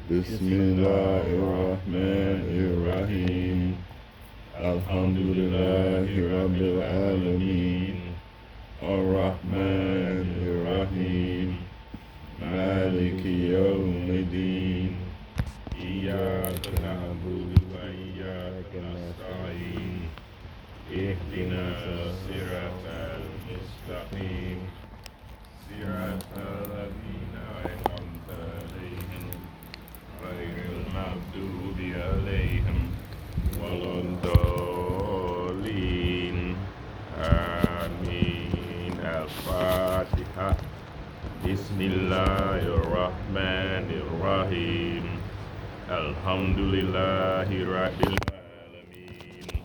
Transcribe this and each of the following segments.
Bismillahirrahmanirrahim. Alhamdulillahi Rabbil Alameen. Ar-Rahmanir-Rahim. Maliki Yawmiddin. Iyyaka na'budu wa iyyaka nasta'in. Ihdina siratal mustaqim. Siratal ladzina an'amta 'alaihim ghairil maghdubi 'alaihim waladdallin. Amin. Al-Fatihah. Bismillahirrahmanirrahim. Alhamdulillahi Rabbil Alamin.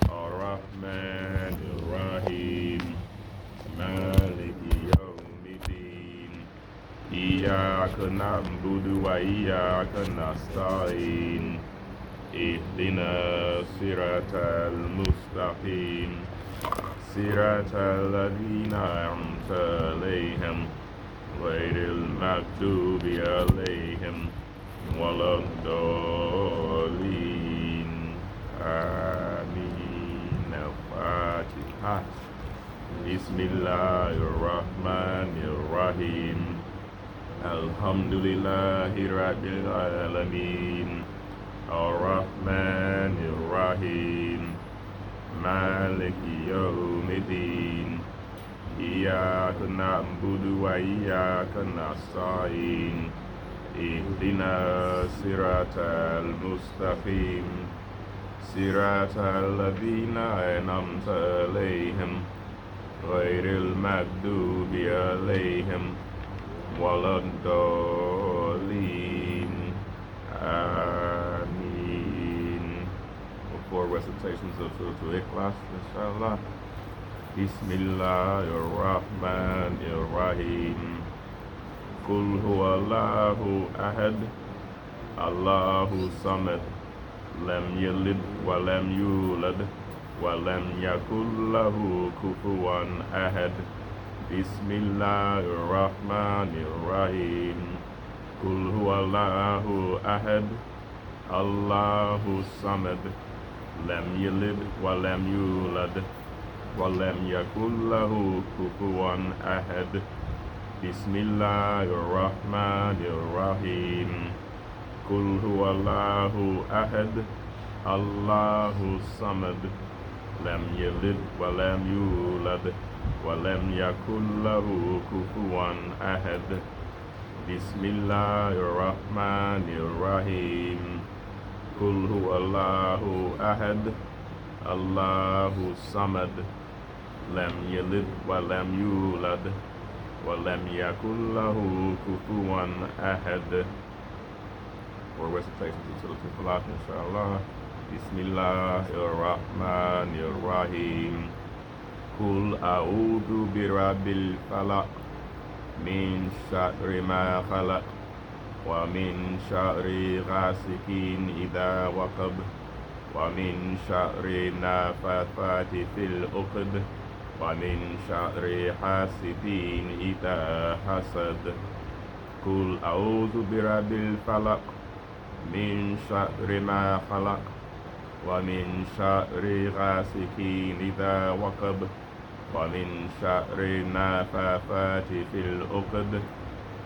Ar-Rahmanir-Rahim. Maliki Yawmiddin. Iyyaka na'budu wa iyyaka nasta'in. Ihdina siratal mustaqim. Siratal ladzina an'amta 'alaihim ghairil maghdubi 'alaihim waladdallin. Amin. Al-Fatihah. Bismillahirrahmanirrahim. Alhamdulillahi Rabbil Alamin. Ar-Rahmanir-Rahim. Maliki Yawmiddin. Iyyaka na'budu wa iyyaka nasta'in. Ihdina siratal mustaqim. Siratal ladzina an'amta 'alaihim ghairil maghdubi 'alaihim waladdallin. Amin. Before recitations of Surah Ikhlas, inshallah. Bismillahirrahmanirrahim. Qul huwallahu ahad. Allahu samad. Lam yalid wa lam yulad wa lam yakul lahu kufuwan ahad. Bismillahirrahmanirrahim. Qul huwallahu ahad. Allahu samad. Lam yalid wa lam yulad wa lam yakul lahu kufuwan ahad. Bismillahirrahmanirrahim. Qul huwallahu ahad. Allahu samad. Lam yalid wa lam yulad wa lam yakul lahu kufuwan ahad. Bismillahirrahmanirrahim. Qul huwallahu ahad. Allahu samad. Lam yalid wa lam yulad wa lam yakul lahu kufuwan ahad. For recitations of Surah Al-Falaq, inshallah. Bismillahirrahmanirrahim. Qul a'udhu birabbil falaq min syarri ma khalaq wa min syarri ghasikin idha waqab wa min syarri nafathati fil uqd wa min syarri hasidin idha hasad. Qul a'udhu birabbil falaq min syarri ma khalaq wa min syarri ghasikin idha waqab wa min syarri nafathati fil uqd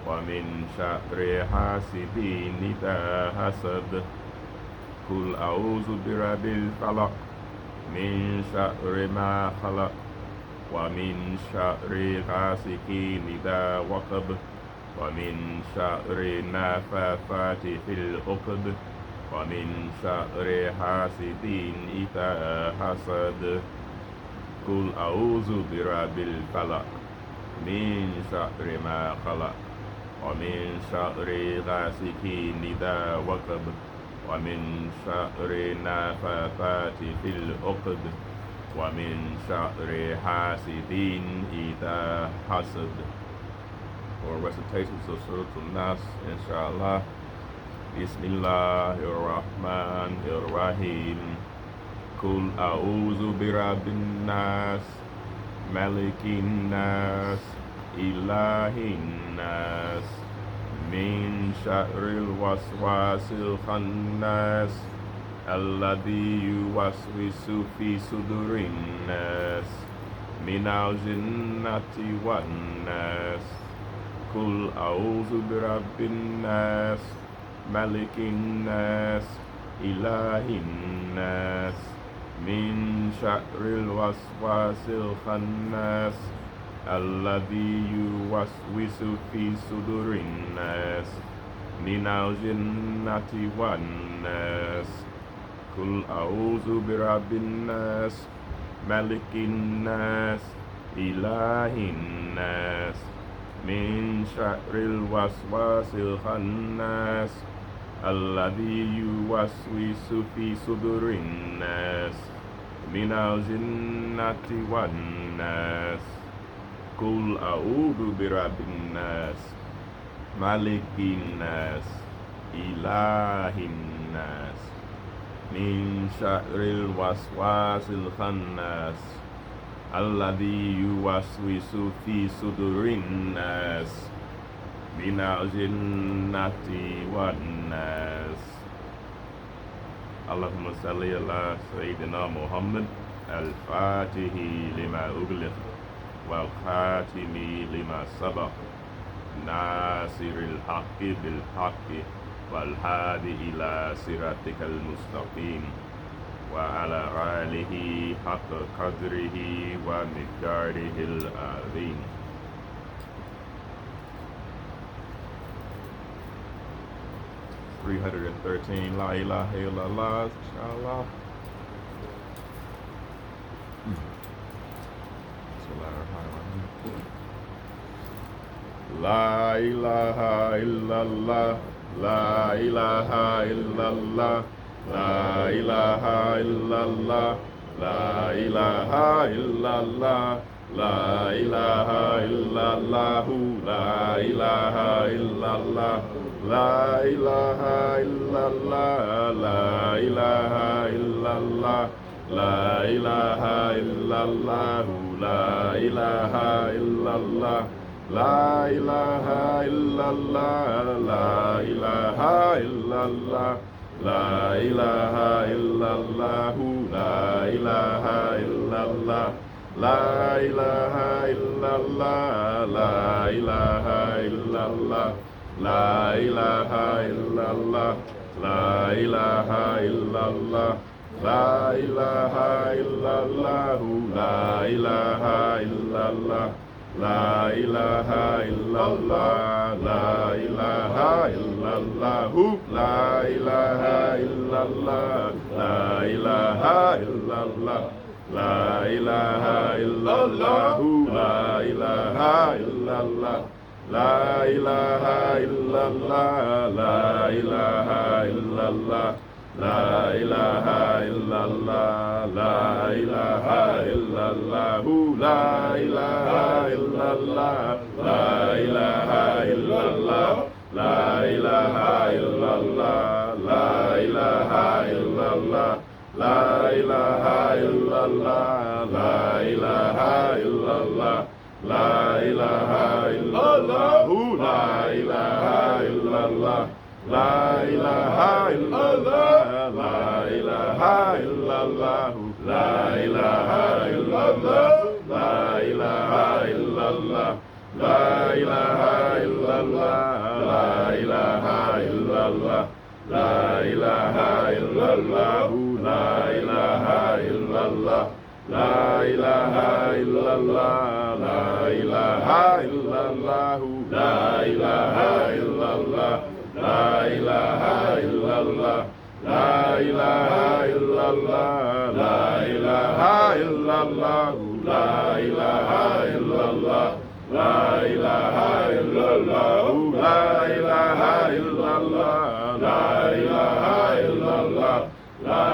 wa min syarri hasidin idha hasad. Qul a'udzu birabbil falaq min syarri ma khalaq wa min syarri ghasikin idha waqab wa min syarri nafathati fil uqd wa min syarri hasidin idha hasad. Qul a'udzu birabbil falaq min syarri ma khalaq wa min syarri ghasikin idha waqab wa min syarri nafathati fil uqd wa min syarri hasidin idha hasad. For recitations of Surah An-Nas, inshallah. Bismillahirrahmanirrahim. Qul a'udzu birabbin nas, malikin nas, ilahin nas, من شر الوسواس الخناس الذي يوسوس في صدور الناس من الجنة والناس قل أعوذ برب الناس ملك الناس إله الناس من شر الوسواس الخناس الذي يوسوس في صدور الناس من الجنة والناس قل أعوذ برب الناس ملك الناس إله الناس من شر الوسواس الخناس الذي يوسوس في صدور الناس من الجنة والناس قل أعوذ برب الناس ملك الناس إله الناس من شر الوسواس الخناس الذي يوسوس في صدور الناس من الجنة والناس اللهم صل على سيدنا محمد الفاتح لما أغلق والخاتم لما سبق ناصر الحق بالحق والهادي إلى صراطك المستقيم وعلى آله حق قدره ومقداره العظيم. La ilaha illallah, inshallah. La ilaha illallah, la ilaha illallah, la ilaha illallah, la ilaha illallah, la ilaha illallah, la ilaha illallah, la ilaha illallah, la ilaha illallah, la ilaha illallah, la ilaha illallah. La ilaha illallah, la ilaha illallah, la ilaha illallah, la ilaha illallah, la ilaha illallah, la ilaha illallah, la ilaha illallah, la ilaha illallah, la ilaha illallah, la ilaha illallah. La ilaha illallah, la ilaha illallah, la ilaha illallah, la ilaha illallah, la ilaha illallah, la ilaha illallah, la ilaha illallah, la ilaha illallah. La ilaha illallah, la ilaha illallah, la ilaha illallah, la ilaha illallah, la ilaha illallah, la ilaha illallah, la ilaha illallah, la ilaha illallah, la ilaha illallah, la ilaha illallah. La ilaha illallah, la ilaha illallah, la ilaha illallah, la ilaha illallah, la ilaha illallah, la ilaha illallah, la ilaha illallah, la ilaha illallah, la ilaha illallah, la ilaha illallah, la ilaha illallah. La ilaha illallah, la ilaha illallah, la ilaha illallah, la ilaha illallah, la ilaha illallah, la ilaha illallah, la ilaha illallah, la ilaha illallah, la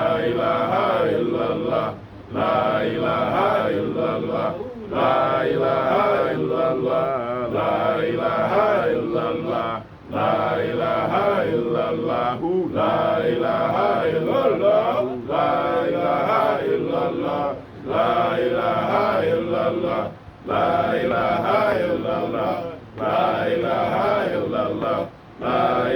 ilaha illallah, la ilaha illallah, la ilaha illallah. La ilaha illallah, la ilaha illallah, la ilaha illallah, la ilaha illallah, la ilaha illallah, la ilaha illallah,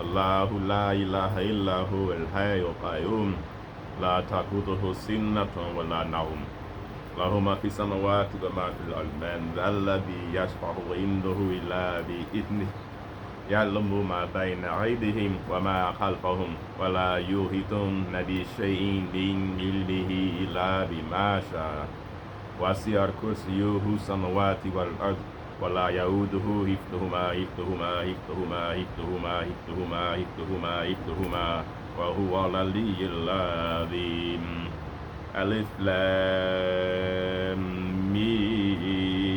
الله لا إله إلا هو الحي القيوم لا تأخذه سنة ولا نوم له ما في السماوات وما في الأرض من ذا الذي يشفع عنده إلا بإذنه يعلم ما بين أيديهم وما خلفهم ولا يحيطون بشيء من علمه إلا بما شاء وسع كرسيه السماوات والأرض ولا يؤوده حفظهما وهو العلي العظيم ألف لام ميم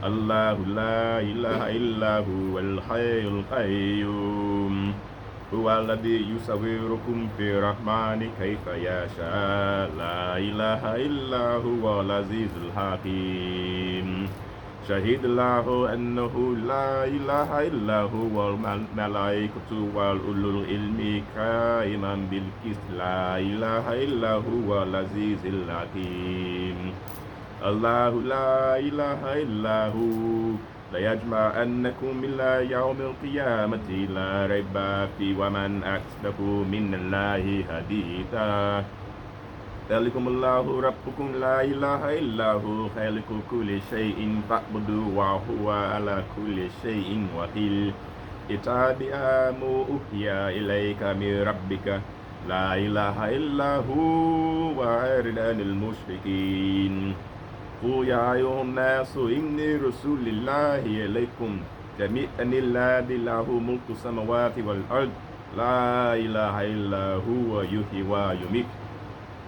الله لا إله إلا هو الحي القيوم هو الذي يصوركم في الرحمن كيف يشاء لا إله إلا هو العزيز الحكيم شهد الله أنه لا إله إلا هو الملائكة وأولو العلم قائما بالقسط لا إله إلا هو العزيز الحكيم الله لا إله إلا هو ليجمعنكم إلى يوم القيامة لا ريب فيه ومن أصدق من الله حديثا ذلكم الله ربكم لا إله إلا هو خالق كل شيء فاعبدوه وهو على كل شيء وكيل اتبع ما أوحي إليك من ربك لا إله إلا هو وأعرض عن المشركين قل يا أيها الناس إني رسول الله إليكم جميعا الذي له ملك السماوات والأرض لا إله إلا هو يحيي ويميت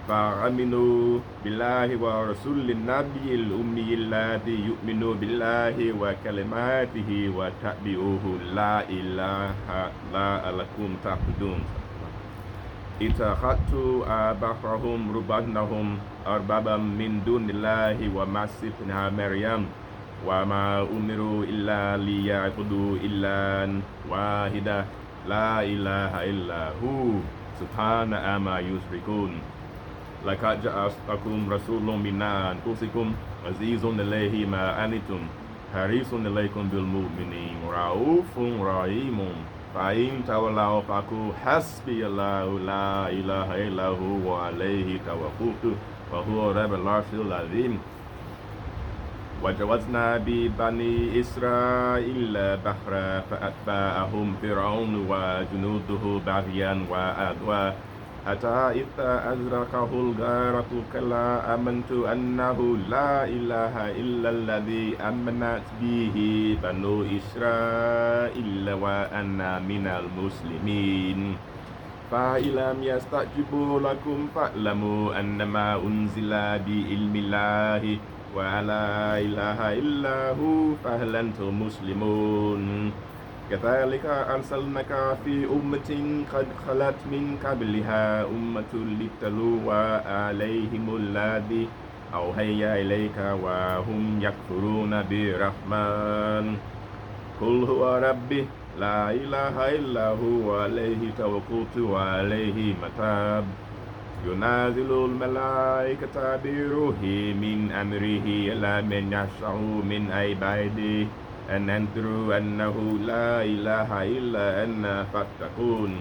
فآمنوا بالله ورسول النبي الأمي الذي يؤمن بالله وكلماته واتبعوه لا إله لعلكم تعبدون اتخذوا آباءهم رهبانهم أربابا من دون الله ومسيح مريم وما أمروا إلا ليعبدوا إلها واحدا لا إله إلا هو سبحان عما يشركون لقد جاءكم رسول من أنفسكم عزيز عليه ما عنتم حريص عليكم بالمؤمنين رؤوف رحيم فإن تولوا فقولوا حسبي الله لا إله إلا هو عليه توكلت وهو رب العرش العظيم وجاوزنا ببني إسرائيل البحر فأتبعهم فرعون وجنوده بغيا وعدوا حتى إذا أدركه الغرق كلا آمنت أنه لا إله إلا الذي آمنت به بنو إسرائيل وأنا من المسلمين فإن لم يستجيبوا لكم فاعلموا أنما أنزل بعلم الله ولا إله إلا هو فهل أنتم مسلمون كذلك أرسلناك في أمة قد خلت من قبلها أمة لتتلو عليهم الذي أوحينا إليك وهم يكفرون بالرحمن قل هو ربي لا إله إلا هو عليه توكلت وعليه متاب ينزل الملائكة بروح من أمره إلى من يشاء من عباده أن أنذروا أنه لا إله إلا أنا فاتقون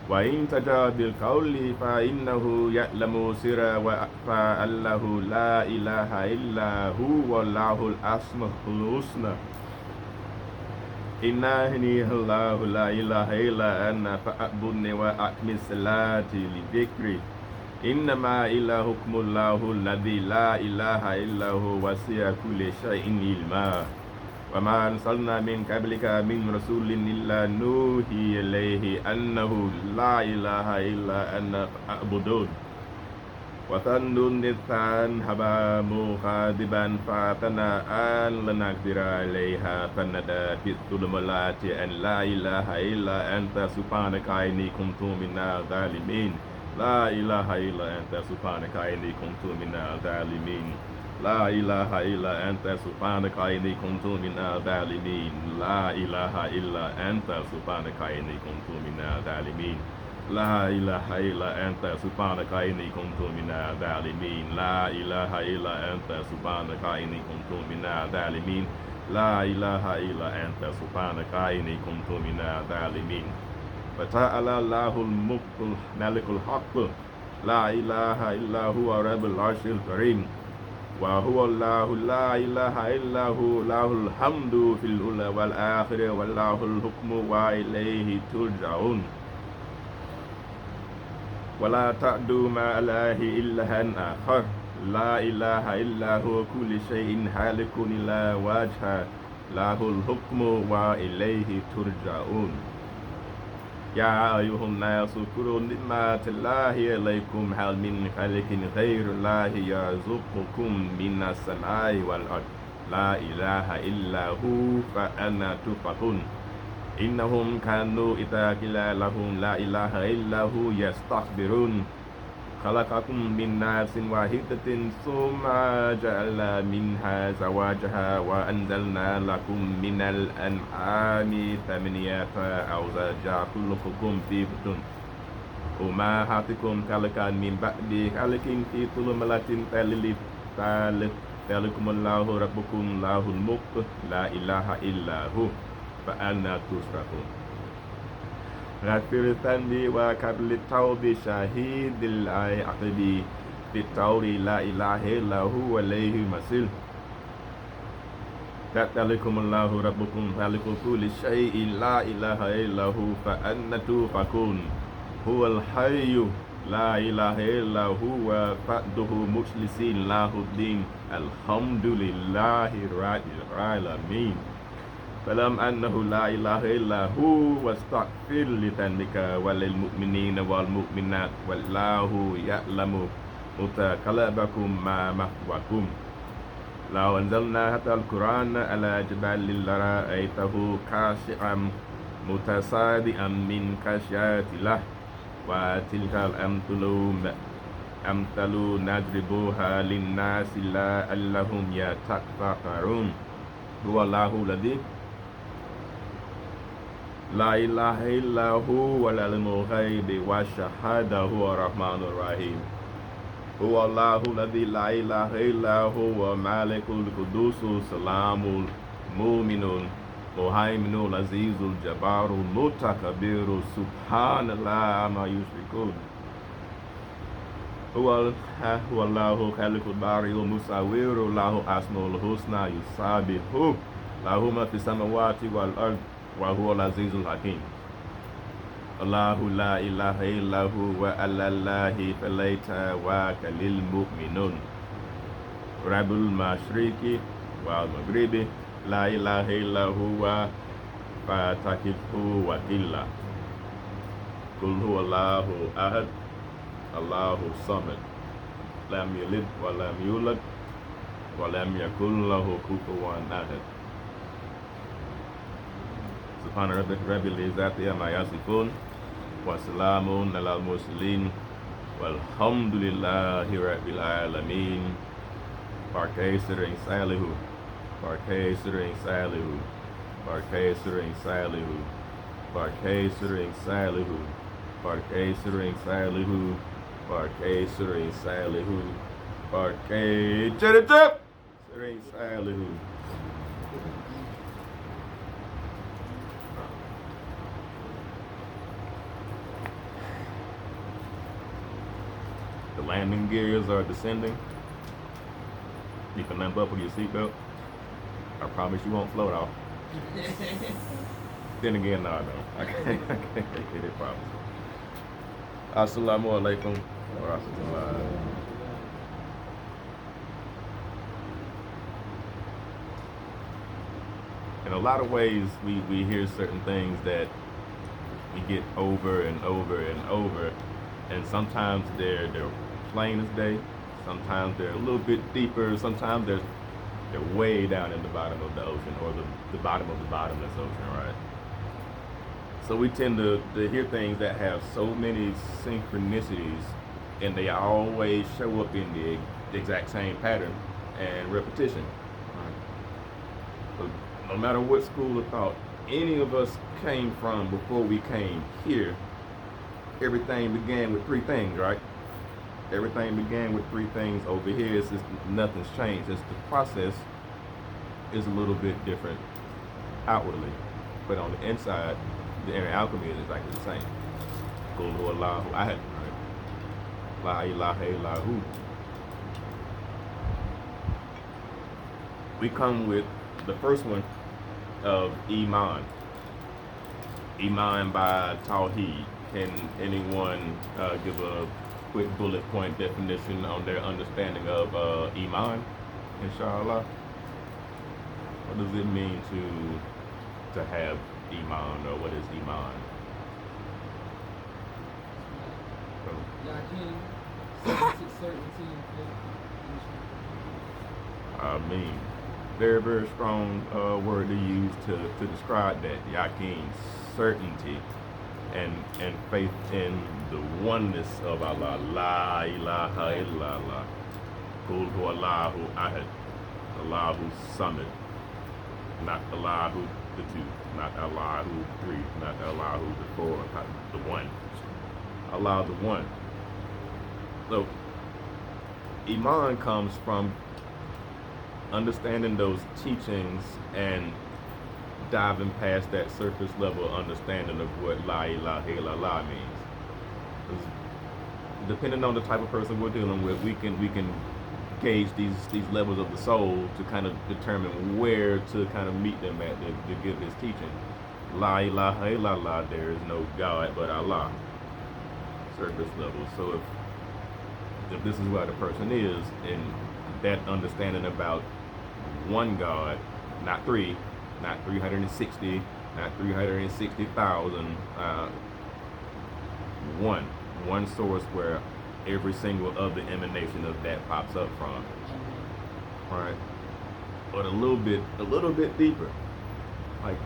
وإن تجهر بالقول فإنه يعلم سر وأخفى أنه لا إله إلا هو له الأسماء الحسنى إنني الله لا إله إلا أنا فاعبدني وأقم الصلاة لذكري إنما إلهكم الله الذي لا إله إلا هو وسع كل شيء علما وما أرسلنا من قبلك من رسول إلا نوحي إليه أنه لا إله إلا أنا فاعبدون وظنوا إذ ذهب مغاضبا فأتنا أن لن نقدر عليها فنادى في الظلمات أن لا إله إلا أنت سبحانك إني كنت من الظالمين لا إله إلا أنت سبحانك إني كنت من الظالمين لا إله إلا أنت سبحانك إني كنت من الظالمين لا إله إلا أنت سبحانك إني كنت من الظالمين لا إله إلا أنت سبحانك إني كنت من الظالمين لا إله إلا أنت سبحانك إني كنت من الظالمين لا إله إلا أنت سبحانك إني كنت من الظالمين فتعالى الله الملك الحق لا إله إلا هو رب العرش الكريم وهو الله لا إله إلا هو له الحمد في الأولى والآخرة وله الحكم وإليه ترجعون ولا تعدوا مع الله إلا أن آخر لا إله إلا هو كل شيء هالك إلا وجهه له الحكم وإليه ترجعون يا أيها الناس اذكروا نعمة الله عليكم هل من خالق غير الله يرزقكم من السماء والأرض لا إله إلا هو فأنا تؤفكون إنهم كانوا إذا قيل لهم لا إله إلا هو يستكبرون خلقكم من نفس واحدة ثم جعل منها زواجها وأنزلنا لكم من الأنعام ثمانية أزواجا كلكم في بطون أمهاتكم خلقا من بعد خلق في ظلمات ذلكم الله ربكم له الملك لا إله إلا هو فأنا تصرفون غفر الذنب وقبل التوب شهيد العقب في التور لا إله إلا هو إليه المصير ذلكم الله ربكم خالق كل شيء لا إله إلا هو فأنا تؤفكون هو الحي لا إله إلا هو فأده مخلصين له الدين الحمد لله رب العالمين فلم أنه لا إله إلا هو واستغفر لذنبك وللمؤمنين والمؤمنات والله يعلم متقلبكم ومثواكم لو أنزلنا هذا القرآن على جبل لرأيته خاشعا متصدعا من خشية الله وتلك الأمثال نضربها للناس لعلهم يتفكرون هو الله الذي لا إله إلا هو العلم الغيب والشهادة هو الرحمن الرحيم هو الله الذي لا إله إلا هو مالك القدوس السلام المؤمن المهيمن العزيز الجبار المتكبر سبحان الله ما يشركون هو الله خالق البارئ المصور له أسماء الحسنى يسبح له ما في السماوات والأرض وهو العزيز الحكيم الله لا إله إلا هو وعلى الله فليتوكل المؤمنون رب المشرق والمغرب لا إله إلا هو فاتخذه وكيلا قل هو الله أحد الله الصمد لم يلد ولم يولد ولم يكن له كفوا أحد سبحان ربك رب العزة عما يصفون وسلام على المرسلين والحمد لله رب العالمين Parkeisering Salihu Parkeisering Salihu Parkeisering Salihu Parkeisering Salihu Parkeisering Salihu Parkeisering Salihu Parkeisering Salihu The landing gears are descending. You can unbuckle your seatbelt. I promise you won't float off. Then again, no, I can't get it promise. Assalamu alaikum wa rahmatullah. In a lot of ways, we hear certain things that we get over and over and over, and sometimes they're plain as day. Sometimes they're a little bit deeper. Sometimes they're way down in the bottom of the ocean, or the bottom of the bottomless ocean, right? So we tend to hear things that have so many synchronicities, and they always show up in the exact same pattern and repetition. So no matter what school of thought any of us came from before we came here, everything began with three things, right? Everything began with three things. Over here, it's just nothing's changed. It's the process is a little bit different outwardly, but on the inside, the inner alchemy is exactly the same. Qul huwallahu ahad, right? La ilaha illahu. We come with the first one of Iman. Iman by tawheed. Can anyone give a quick bullet point definition on their understanding of Iman, inshallah? What does it mean to have Iman, or what is Iman? I mean, very, very strong word to use to describe that. Yaqeen, certainty, and faith in the oneness of Allah. La ilaha illallah. Qul huwallahu ahad. Allahu samad. Not Allahu the two, not Allahu three, not Allahu the four, not the one. Allah the one. So Iman comes from understanding those teachings and diving past that surface level understanding of what La ilaha illallah means. 'Cause depending on the type of person we're dealing with, we can gauge these levels of the soul to kind of determine where to kind of meet them at to give this teaching. La ilaha illallah, there is no God but Allah. Surface level. So if this is where the person is, and that understanding about one God, not three, not 360, not 360,000, one source where every single other emanation of that pops up from, right? But a little bit deeper, like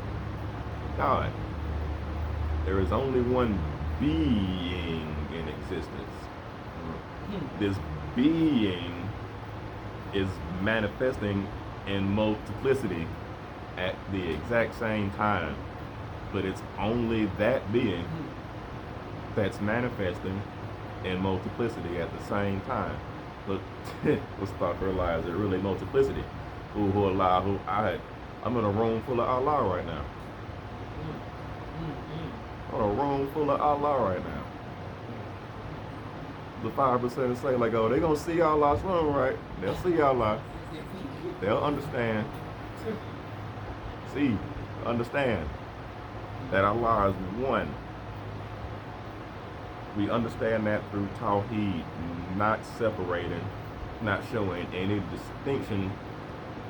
God. There is only one being in existence. This being is manifesting in multiplicity at the exact same time, but it's only that being that's manifesting in multiplicity at the same time. Look, let's start to realize it really multiplicity. Qul huwallahu ahad. I'm in a room full of Allah right now. I'm in a room full of Allah right now. The 5% say like, oh, they gonna see Allah's room, right? They'll see Allah. They'll understand. Understand that Allah is one. We understand that through tawheed, not separating, not showing any distinction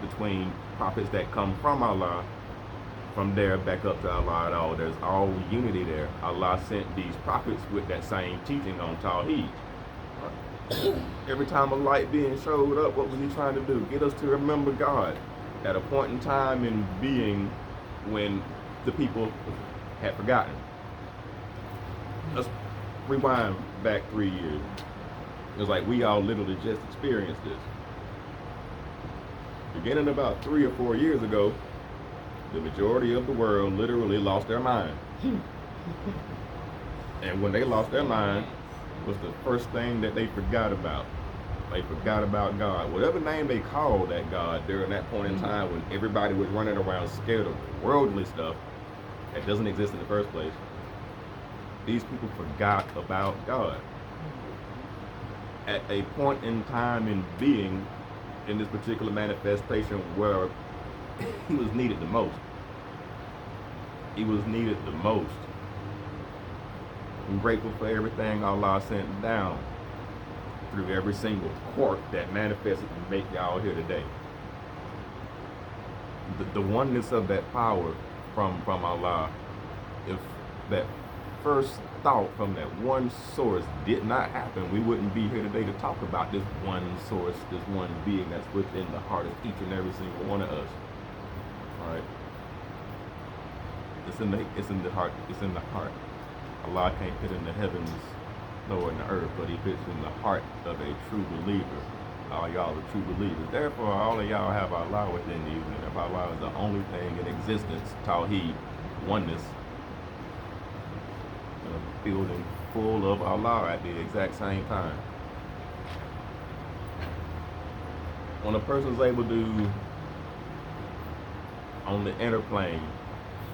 between prophets that come from Allah, from there back up to Allah at all. There's all unity there. Allah sent these prophets with that same teaching on tawheed. Every time a light being showed up, what was he trying to do? Get us to remember God at a point in time in being when the people had forgotten. Let's rewind back 3 years. It was like we all literally just experienced this. Beginning about 3 or 4 years ago, the majority of the world literally lost their mind. And when they lost their mind, was the first thing that they forgot about. They forgot about God. Whatever name they called that God during that point in time when everybody was running around scared of worldly stuff that doesn't exist in the first place, these people forgot about God. At a point in time in being in this particular manifestation where he was needed the most. He was needed the most. I'm grateful for everything Allah sent down through every single quark that manifested to make y'all here today. The oneness of that power from Allah, if that first thought from that one source did not happen, we wouldn't be here today to talk about this one source, this one being that's within the heart of each and every single one of us. All right? It's in the heart. It's in the heart. Allah can't fit in the heavens nor in the earth, but he fits in the heart of a true believer. All y'all are true believers. Therefore, all of y'all have Allah within you. And if Allah is the only thing in existence, tawheed, oneness, a building full of Allah at the exact same time. When a person's able to on the inner plane,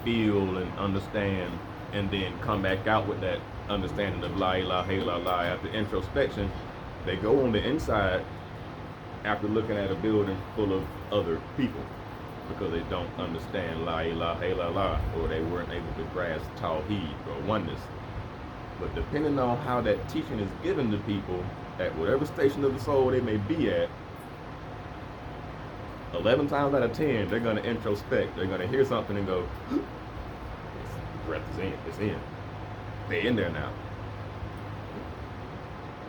feel and understand, and then come back out with that understanding of la ilaha illallah. After introspection, they go on the inside after looking at a building full of other people because they don't understand la ilaha illallah, or they weren't able to grasp tawheed or oneness. But depending on how that teaching is given to people at whatever station of the soul they may be at, 11 times out of 10, they're going to introspect. They're going to hear something and go, breath is in, it's in. They're in there now.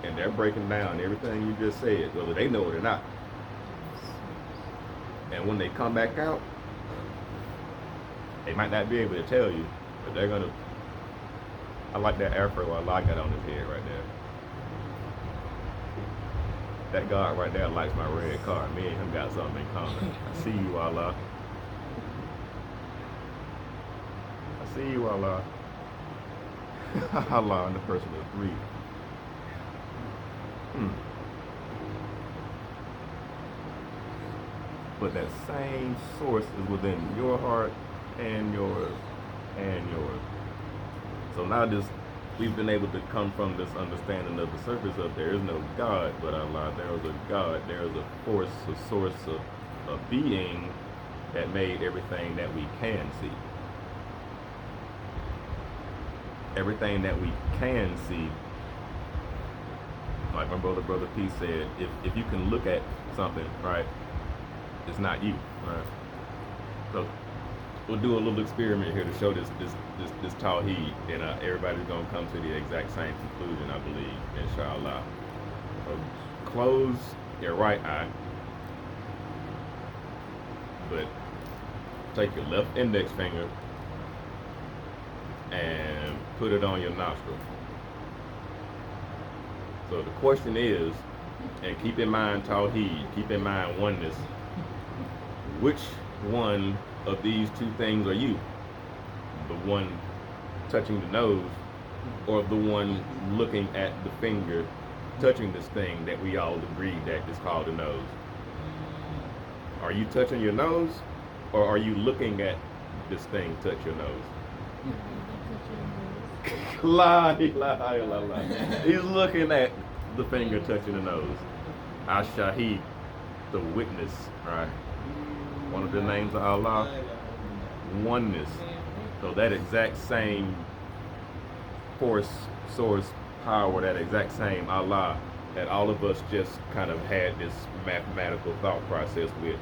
And they're breaking down everything you just said, whether they know it or not. And when they come back out, they might not be able to tell you, but they're going to, I like that afro Allah got on his head right there. That God right there likes my red car. Me and him got something in common. I see you, Allah. I see you, Allah. Allah in the person of 3. But that same source is within your heart and yours and yours. So now we've been able to come from this understanding of the surface of there is no God but Allah. There is a God, there is a force, a source, a being that made everything that we can see. Everything that we can see, like my brother P said, if you can look at something, right, it's not you, right? So we'll do a little experiment here to show this tawheed, and everybody's gonna come to the exact same conclusion, I believe, inshallah. So close your right eye, but take your left index finger and put it on your nostril. So the question is, and keep in mind tawheed, keep in mind oneness, which one of these two things are you? The one touching the nose, or the one looking at the finger touching this thing that we all agree that is called the nose? Are you touching your nose, or are you looking at this thing touch your nose? La ilaha illallah. He's looking at the finger touching the nose. Ash-Shahid, the witness, right? One of the names of Allah, oneness. So that exact same force, source, power, that exact same Allah that all of us just kind of had this mathematical thought process with,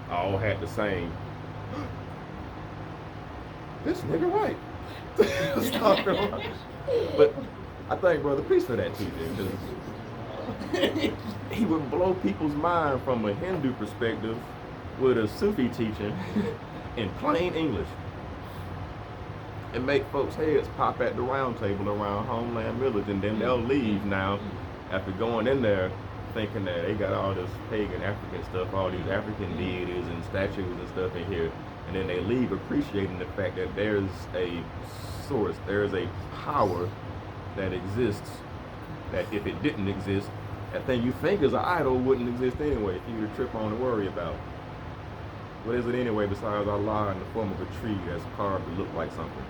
all had the same, this nigga right. But I thank Brother Peace for that teaching, because he would blow people's mind from a Hindu perspective with a Sufi teaching in plain English and make folks' heads pop at the round table around Homeland Village, and then they'll leave now after going in there thinking that they got all this pagan African stuff, all these African deities and statues and stuff in here, and then they leave appreciating the fact that there's a source, there's a power that exists, that if it didn't exist, that thing you think is an idol wouldn't exist anyway for you to trip on and worry about. What is it anyway besides Allah in the form of a tree that's carved to look like something?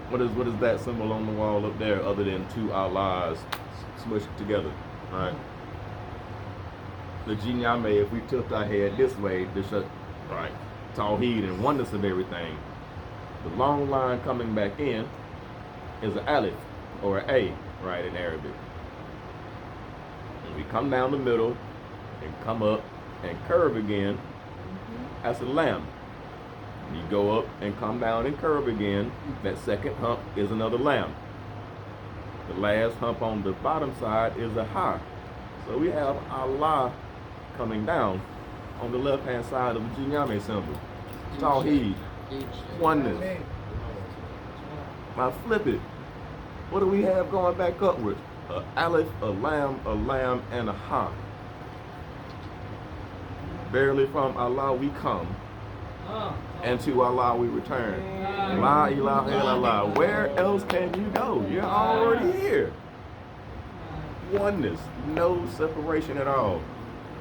What is that symbol on the wall up there other than two Allahs smushed together? All right. The Jinyame, if we tilt our head this way, right, tawheed and oneness of everything, the long line coming back in is an alif, or an A, right, in Arabic. And we come down the middle and come up and curve again, that's a lam. You go up and come down and curve again, that second hump is another lam. The last hump on the bottom side is a ha. So we have Allah coming down on the left hand side of the Jinyame symbol. Tawheed, oneness. Now flip it. What do we have going back upwards? A aleph, a lam, and a ha. Verily from Allah we come, and to Allah we return. La ilaha illallah. Where else can you go? You're already here. Oneness, no separation at all.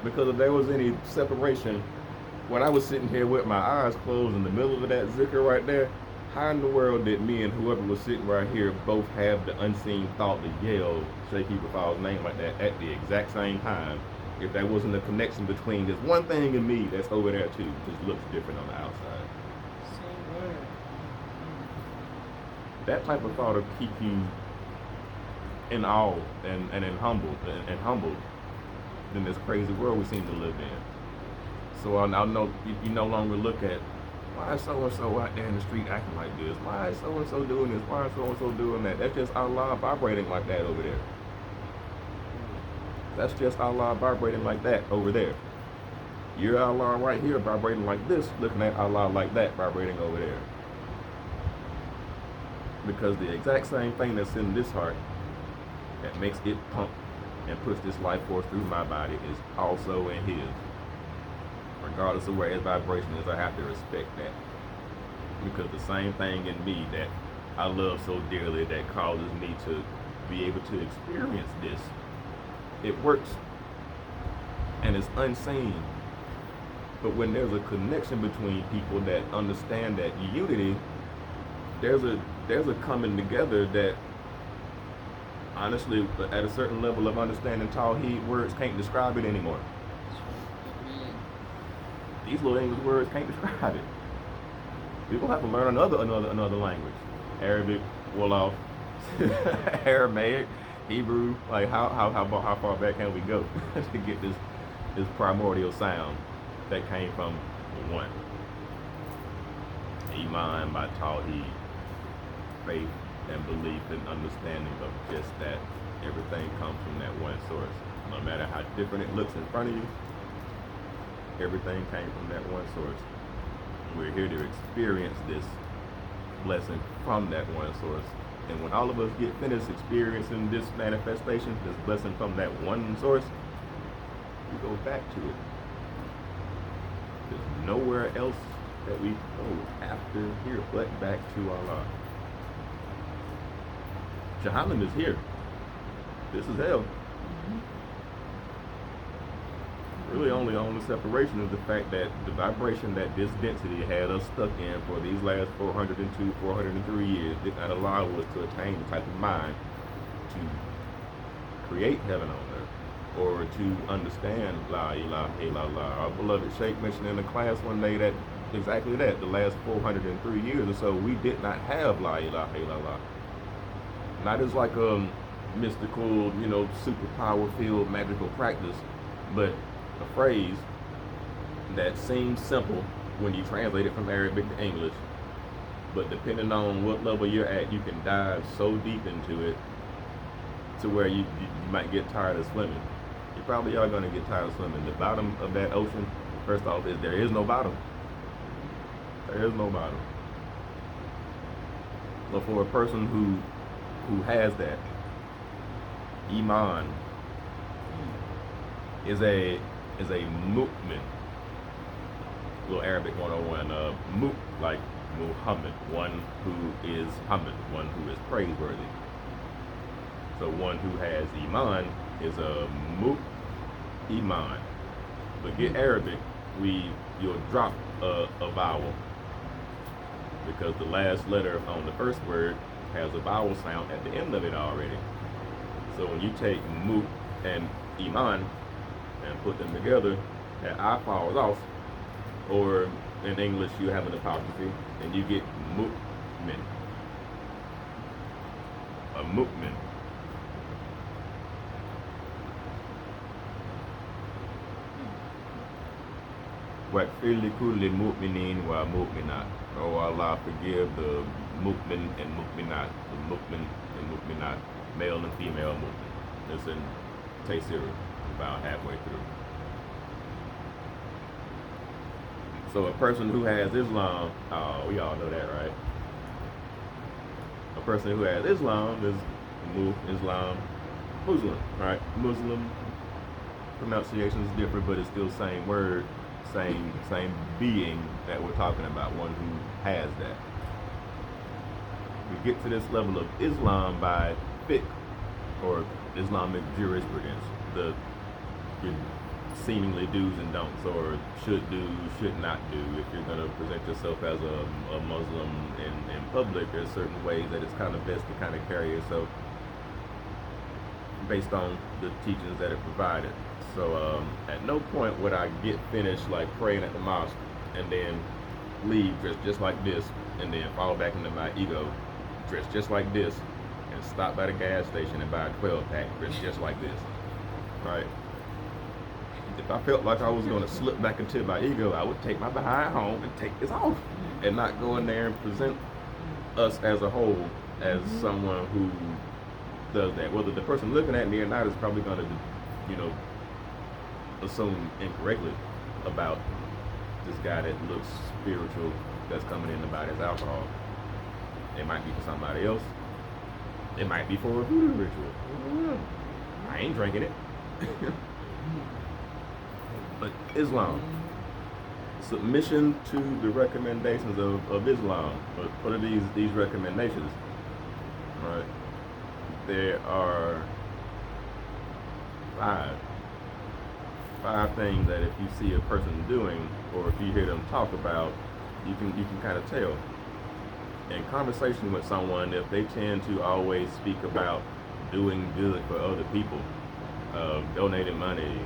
Because if there was any separation, when I was sitting here with my eyes closed in the middle of that zikr right there, how in the world did me and whoever was sitting right here both have the unseen thought to yell Cheikh Ibrahim's name like that at the exact same time? If there wasn't a connection between this one thing in me that's over there too, just looks different on the outside. Same word. That type of thought will keep you in awe and humbled in this crazy world we seem to live in. So I know you no longer look at why is so and so out there in the street acting like this? Why is so and so doing this? Why is so and so doing that? That's just Allah vibrating like that over there. That's just Allah vibrating like that over there. You're Allah right here vibrating like this, looking at Allah like that vibrating over there. Because the exact same thing that's in this heart that makes it pump and push this life force through my body is also in his. Regardless of where his vibration is, I have to respect that. Because the same thing in me that I love so dearly that causes me to be able to experience this, it works and it's unseen. But when there's a connection between people that understand that unity, there's a coming together that honestly at a certain level of understanding tawheed, words can't describe it anymore. These little English words can't describe it. People have to learn another language. Arabic, Wolof, Aramaic, Hebrew. Like how far back can we go to get this primordial sound that came from one? Iman by tawheed, faith and belief and understanding of just that. Everything comes from that one source. No matter how different it looks in front of you, everything came from that one source. We're here to experience this blessing from that one source. And when all of us get finished experiencing this manifestation, this blessing from that one source, we go back to it. There's nowhere else that we go after here but back to Allah. Jahannam is here. This is hell. Really only separation is the fact that the vibration that this density had us stuck in for these last 402, 403 years did not allow us to attain the type of mind to create heaven on earth or to understand La ilaha illallah. Our beloved Cheikh mentioned in the class one day that exactly that, the last 403 years or so, we did not have La ilaha illallah. Not as like a mystical, superpower filled magical practice, but a phrase that seems simple when you translate it from Arabic to English, but depending on what level you're at, you can dive so deep into it to where you might get tired of swimming. You probably are going to get tired of swimming. The bottom of that ocean, first off, is there is no bottom. There is no bottom. But for a person who has that, Iman is a mu'min. Little Arabic 101. Mu, like Muhammad, one who is Hamid, one who is praiseworthy. So one who has Iman is a Iman. But get Arabic, you'll drop a vowel because the last letter on the first word has a vowel sound at the end of it already. So when you take Mu and Iman and put them together, that I falls off, or in English you have an apostrophe, and you get mu'min. A mu'min. وَاغْفِرْ لِكُلِّ مُؤْمِنِينَ وَمُؤْمِنَاتٍ. Oh Allah, forgive the mu'min and mu'minat, the mu'min and mu'minat, male and female mu'min. It's in Taysir, about halfway through. So a person who has Islam, we all know that, right? A person who has Islam is Muslim, right? Muslim, pronunciation is different, but it's still same word, same being that we're talking about, one who has that. We get to this level of Islam by fiqh, or Islamic jurisprudence, the seemingly do's and don'ts, or should do, should not do. If you're going to present yourself as a Muslim in public, there's certain ways that it's kind of best to kind of carry yourself based on the teachings that it provided. So at no point would I get finished like praying at the mosque and then leave dressed just like this, and then fall back into my ego, dressed just like this, and stop by the gas station and buy a 12-pack dressed just like this, right? If I felt like I was going to slip back into my ego, I would take my behind home and take this off, and not go in there and present us as a whole as someone who does that. Whether the person looking at me or not is probably going to, assume incorrectly about this guy that looks spiritual that's coming in to buy this alcohol. It might be for somebody else. It might be for a voodoo ritual. I ain't drinking it. But Islam, submission to the recommendations of Islam. But what are these recommendations? Right? There are five things that if you see a person doing, or if you hear them talk about, you can kind of tell. In conversation with someone, if they tend to always speak about doing good for other people, donating money,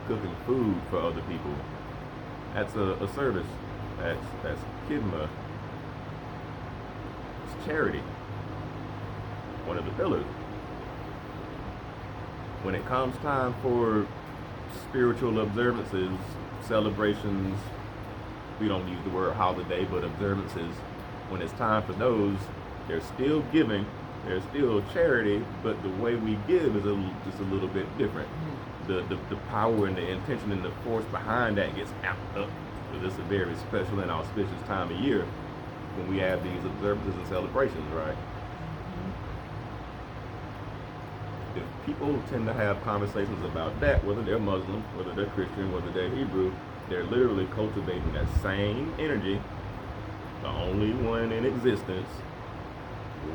cooking food for other people, that's a service. That's khidmah. It's charity. One of the pillars. When it comes time for spiritual observances, celebrations, we don't use the word holiday, but observances, when it's time for those, there's still giving, there's still charity, but the way we give is just a little bit different. The power and the intention and the force behind that gets amped up, because it's a very special and auspicious time of year when we have these observances and celebrations, right? If people tend to have conversations about that, whether they're Muslim, whether they're Christian, whether they're Hebrew, they're literally cultivating that same energy, the only one in existence,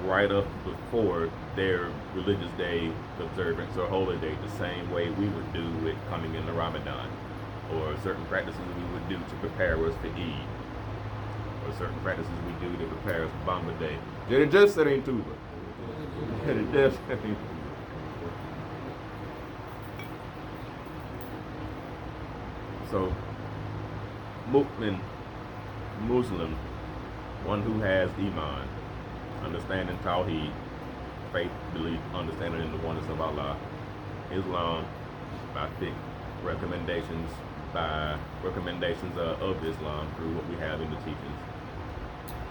right up before their religious day observance or holy day, the same way we would do it coming into Ramadan, or certain practices we would do to prepare us for Eid, or certain practices we do to prepare us for Bamba Day. Just that ain't Tuba. Just that ain't Tuba. So, mu'min, Muslim, one who has Iman, understanding tawheed, faith, belief, understanding in the oneness of Allah. Islam, by fiqh, recommendations of Islam through what we have in the teachings.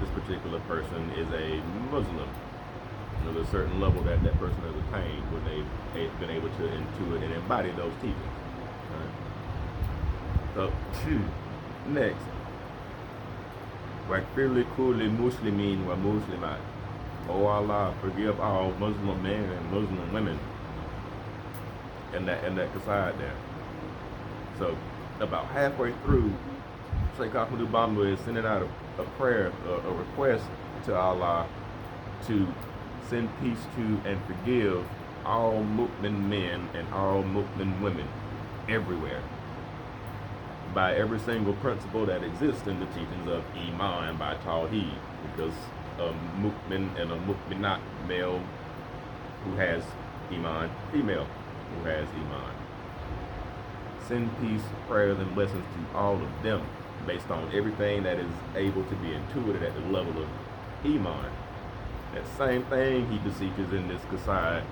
This particular person is a Muslim. There's a certain level that that person has attained when they've been able to intuit and embody those teachings. Right? So, next, وَاغْفِرْ لِكُلِّ مُسْلِمِينَ وَمُسْلِمَاتٍ. Oh Allah, forgive all Muslim men and Muslim women. And that kasad there. So, about halfway through, Cheikh Ahmadou Bamba is sending out a prayer, a request to Allah to send peace to and forgive all mu'min men and all mu'min women everywhere, by every single principle that exists in the teachings of Iman by tawheed, because a mu'min and a mu'minat, male who has Iman, female who has Iman. Send peace, prayers, and blessings to all of them based on everything that is able to be intuited at the level of Iman. That same thing he beseeches in this Qaside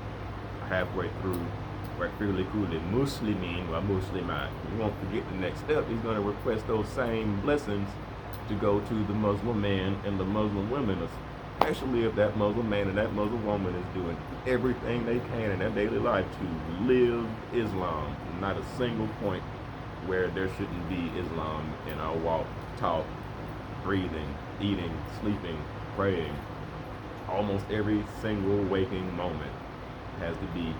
halfway through. Muslimin wa Muslimat. You won't forget the next step. He's going to request those same blessings to go to the Muslim man and the Muslim women, especially if that Muslim man and that Muslim woman is doing everything they can in their daily life to live Islam. Not a single point where there shouldn't be Islam in our walk, talk, breathing, eating, sleeping, praying. Almost every single waking moment has to be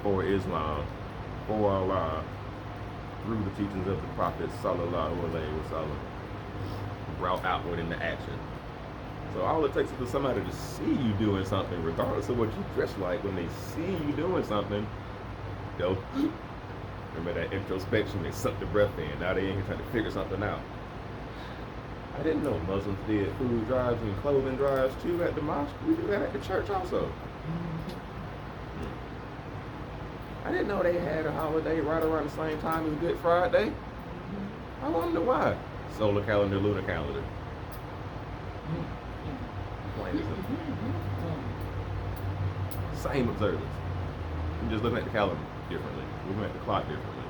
for Islam, for Allah, through the teachings of the Prophet sallallahu alaihi wasallam, brought outward into action. So all it takes is for somebody to see you doing something, regardless of what you dress like. When they see you doing something, they'll Remember that introspection? They suck the breath in. Now they in here trying to figure something out. I didn't know Muslims did food drives and clothing drives too at the mosque. We do that at the church also. I didn't know they had a holiday right around the same time as Good Friday. I wonder why. Solar calendar, lunar calendar. Plain as simple. Same observance. We're just looking at the calendar differently. We're looking at the clock differently.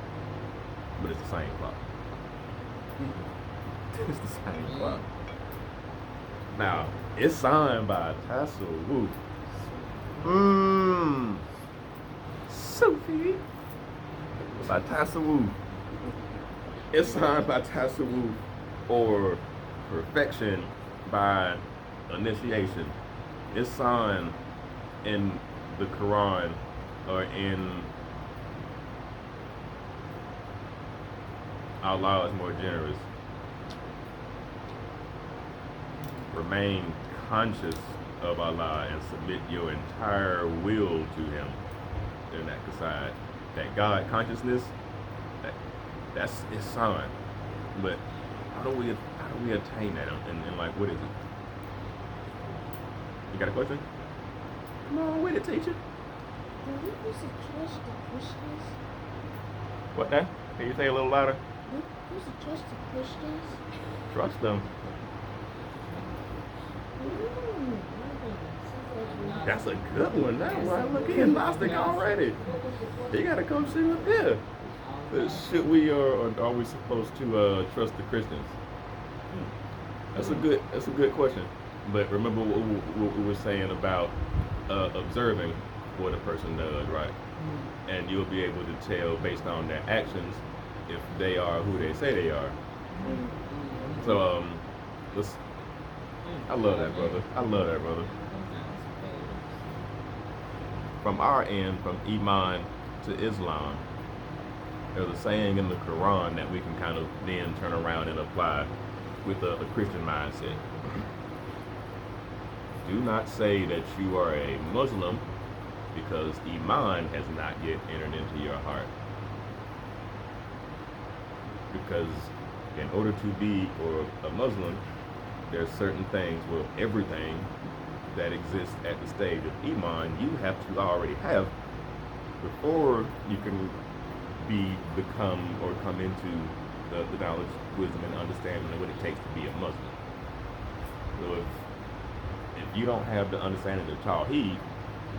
But it's the same clock. It's the same clock. Now, it's signed by Tasawwuf. Sufi. By Tasawwuf. It's signed by Tasawwuf, or perfection by initiation. It's signed in the Quran or in Allah is more generous. Remain conscious of Allah and submit your entire will to Him. In that side, that God consciousness, that's His sign. But how do we attain that? And like, what is it? You got a question? Come on with it, teacher. Do we used to trust the Christians? What that? Can you say a little louder? We used to trust the Christians? Trust them. That's a good one. That one. Look, he's Gnostic already. You gotta come see up here. Should we or are we supposed to trust the Christians? That's a good question. But remember what we were saying about observing what a person does, right? And you'll be able to tell based on their actions if they are who they say they are. So I love that, brother. I love that, brother. From our end, from Iman to Islam, there's a saying in the Quran that we can kind of then turn around and apply with a Christian mindset. Do not say that you are a Muslim because Iman has not yet entered into your heart. Because in order to be a Muslim, there's certain things, well, everything that exists at the stage of Iman, you have to already have before you can become or come into the knowledge, wisdom, and understanding of what it takes to be a Muslim. So if you don't have the understanding of tawheed,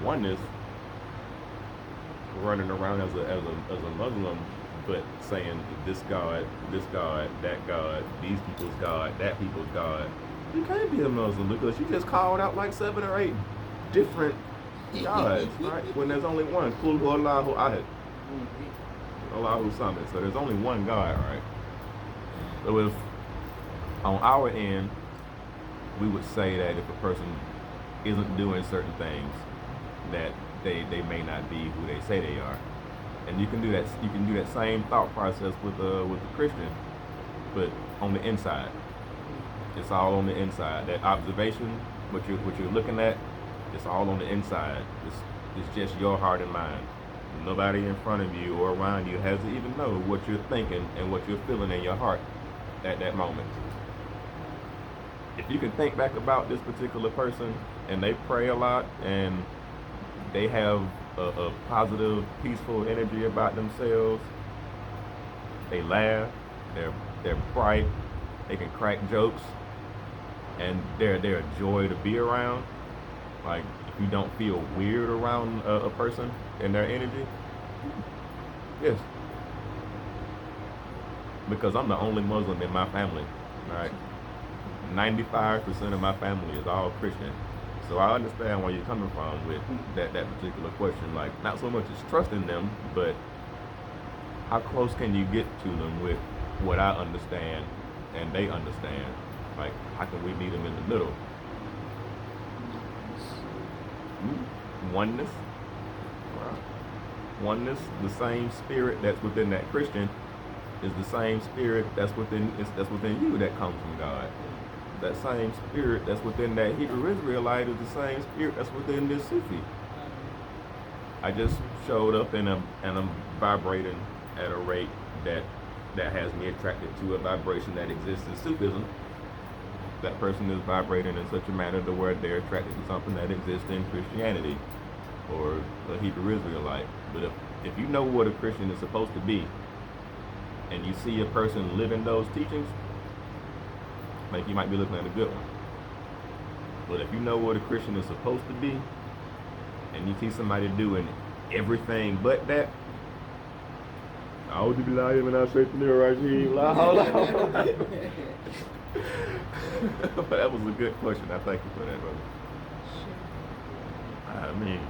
oneness, running around as a Muslim, but saying this God, that God, these people's God, that people's God, you can't be a Muslim because you just called out like 7 or 8 different gods, right? When there's only one. Qul huwallahu ahad. Allahu samad. So there's only one God, right? So if on our end we would say that if a person isn't doing certain things, that they may not be who they say they are. And you can do that same thought process with the Christian, but on the inside. It's all on the inside. That observation, what you're looking at, it's all on the inside. It's just your heart and mind. Nobody in front of you or around you has to even know what you're thinking and what you're feeling in your heart at that moment. If you can think back about this particular person and they pray a lot and they have a positive, peaceful energy about themselves, they laugh, they're bright, they can crack jokes, and they're a joy to be around. Like, if you don't feel weird around a person and their energy, yes. Because I'm the only Muslim in my family, right? 95% of my family is all Christian. So I understand where you're coming from with that particular question. Like, not so much as trusting them, but how close can you get to them with what I understand and they understand? Like, how can we meet them in the middle? Oneness. Wow. Oneness, the same spirit that's within that Christian is the same spirit that's within you that comes from God. That same spirit that's within that Hebrew Israelite is the same spirit that's within this Sufi. I just showed up and I'm vibrating at a rate that has me attracted to a vibration that exists in Sufism, that person is vibrating in such a manner to where they're attracted to something that exists in Christianity or a Hebrew Israelite. But if you know what a Christian is supposed to be, and you see a person living those teachings, like you might be looking at a good one. But if you know what a Christian is supposed to be, and you see somebody doing everything but that, I would be lying when I say to right here. That was a good question. I thank you for that, brother. I mean,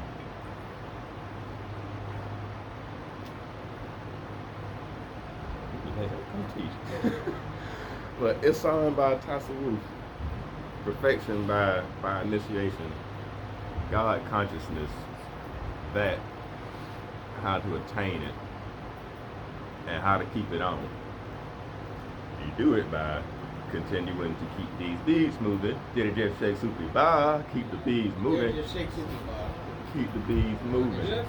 but Ihsan by Tasawwuf, perfection by initiation, God consciousness, that how to attain it and how to keep it on. You do it by continuing to keep these beads moving. Did it just shake super bar? Keep the beads moving. Keep the beads moving.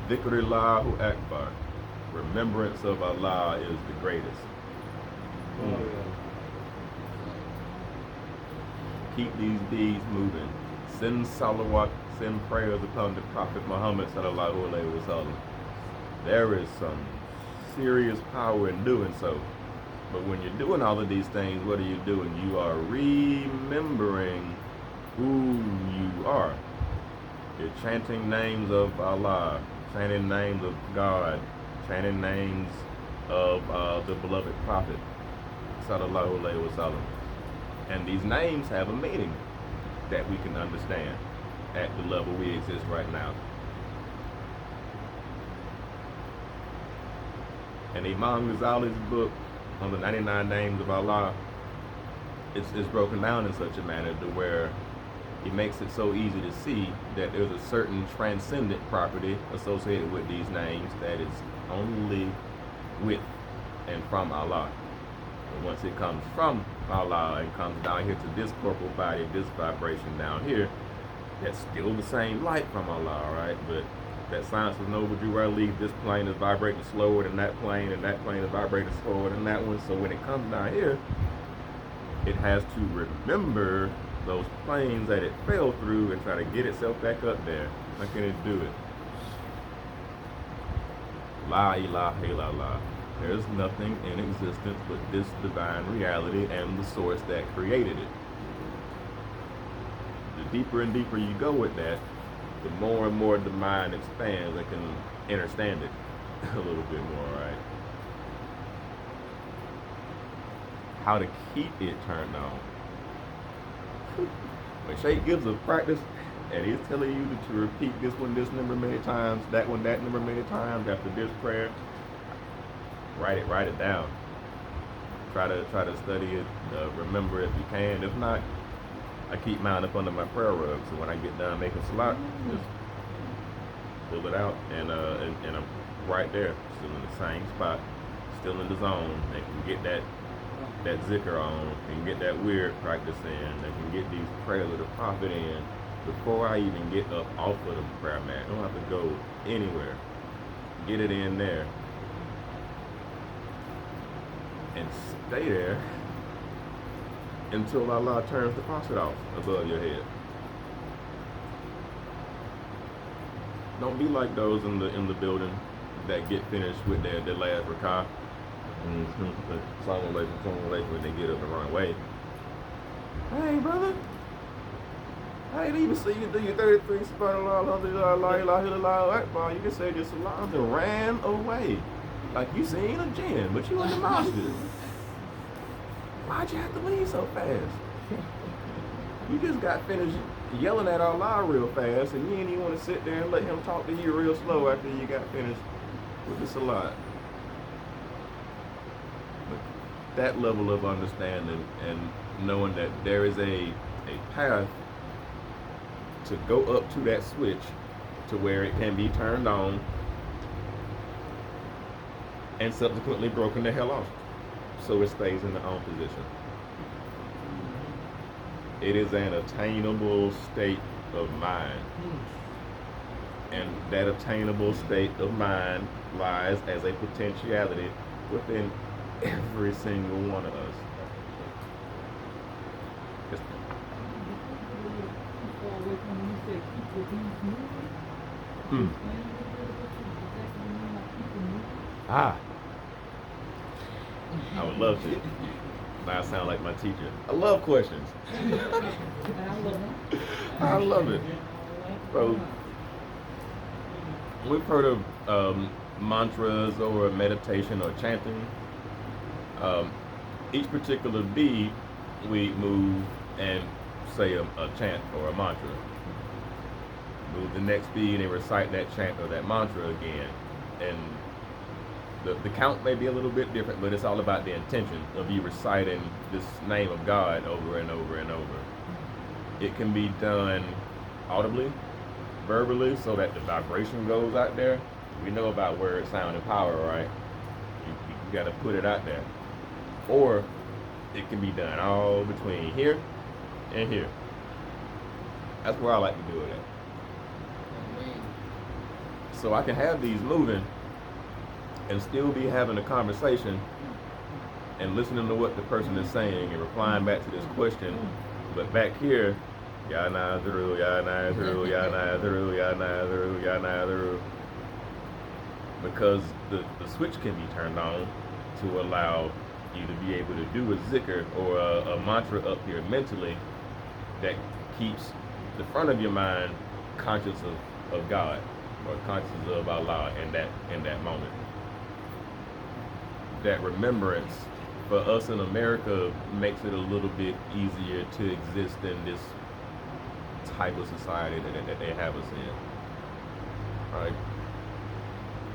Dhikrillahu Akbar. Remembrance of Allah is the greatest. Keep these beads moving. Send salawat, send prayers upon the Prophet Muhammad sallallahu alaihi wasallam. There is some serious power in doing so. But when you're doing all of these things, what are you doing? You are remembering who you are. You're chanting names of Allah, chanting names of God, chanting names of the beloved Prophet sallallahu alaihi wasallam. And these names have a meaning that we can understand at the level we exist right now. And Imam Ghazali's book on the 99 names of Allah, it's broken down in such a manner to where he makes it so easy to see that there's a certain transcendent property associated with these names that is only with and from Allah. And once it comes from Allah and comes down here to this corporal body, this vibration down here, that's still the same light from Allah, right? But that science of no, would you rather leave this plane is vibrating slower than that plane, and that plane is vibrating slower than that one. So when it comes down here, it has to remember those planes that it fell through and try to get itself back up there. How can it do it? La ilaha illallah. There's nothing in existence but this divine reality and the source that created it. The deeper and deeper you go with that, the more and more the mind expands and can understand it a little bit more, right? How to keep it turned on. When Cheikh gives a practice and he's telling you to repeat this one this number many times, that one that number many times after this prayer, write it down. Try to study it, remember it if you can. If not, I keep mine up under my prayer rug, so when I get done making salat, just pull it out and I'm right there, still in the same spot, still in the zone, and can get that zikr on, and get that weird practice in, and can get these prayers of the Prophet in before I even get up off of the prayer mat. I don't have to go anywhere. Get it in there and stay there until Allah turns the faucet off above your head. Don't be like those in the building that get finished with their last rakah and when they get up and run away. Hey, brother. I ain't even see you do your 33 subhanallah, alhamdulillah, la ilaha illallah, akbar. You just said your salams and ran away. Like you seen a jinn, but you in the masjid. Why'd you have to leave so fast? You just got finished yelling at Allah real fast, and you didn't even want to sit there and let him talk to you real slow after you got finished with the salat. But that level of understanding and knowing that there is a path to go up to that switch to where it can be turned on and subsequently broken the hell off so it stays in the on position. It is an attainable state of mind. And that attainable state of mind lies as a potentiality within every single one of us. Just, Ah, I would love to. Now I sound like my teacher. I love questions. I love it. So, we've heard of mantras or meditation or chanting. Each particular bead, we move and say a chant or a mantra. Move the next bead and recite that chant or that mantra again. And the count may be a little bit different, but it's all about the intention of you reciting this name of God over and over and over. It can be done audibly, verbally, so that the vibration goes out there. We know about word, sound, and power, right? You got to put it out there. Or it can be done all between here and here. That's where I like to do it at. So I can have these moving and still be having a conversation and listening to what the person is saying and replying back to this question. But back here, ya na through, ya na through, ya na through, ya na through, ya na through. Because the switch can be turned on to allow you to be able to do a zikr or a mantra up here mentally that keeps the front of your mind conscious of God or conscious of Allah in that moment. That remembrance for us in America makes it a little bit easier to exist in this type of society that they have us in. Right?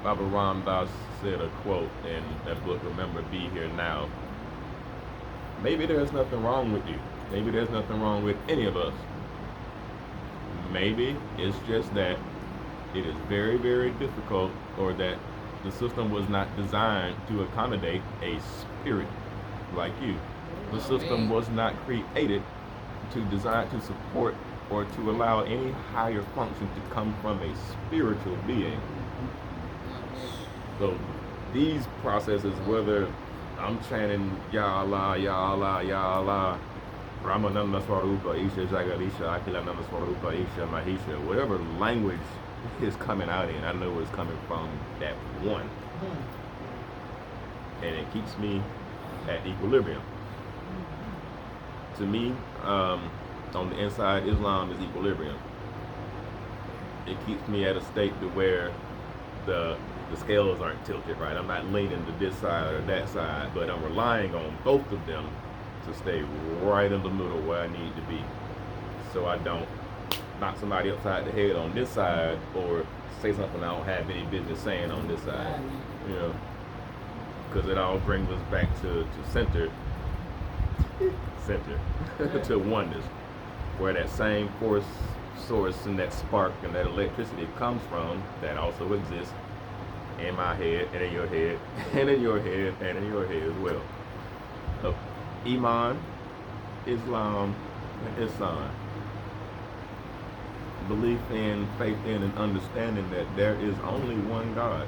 Baba Ram Das said a quote in that book, Remember, Be Here Now. Maybe there's nothing wrong with you. Maybe there's nothing wrong with any of us. Maybe it's just that it is very, very difficult, or that the system was not designed to accommodate a spirit like you. The system was not created to design to support or to allow any higher function to come from a spiritual being. So these processes, whether I'm chanting Ya Allah, Ya Allah, Ya Allah, Ramananda Swarupa, Isha Jagalisha, Akilananda Swarupa, Isha Mahisha, whatever language is coming out in, I know it's coming from that one. And it keeps me at equilibrium. To me, on the inside, Islam is equilibrium. It keeps me at a state to where the scales aren't tilted, right? I'm not leaning to this side or that side, but I'm relying on both of them to stay right in the middle where I need to be, so I don't knock somebody upside the head on this side or say something I don't have any business saying on this side, you know, because it all brings us back to center to oneness, where that same force source and that spark and that electricity comes from, that also exists in my head and in your head and in your head and in your head as well. Iman, Islam, and Ihsan. Belief in, faith in, and understanding that there is only one God.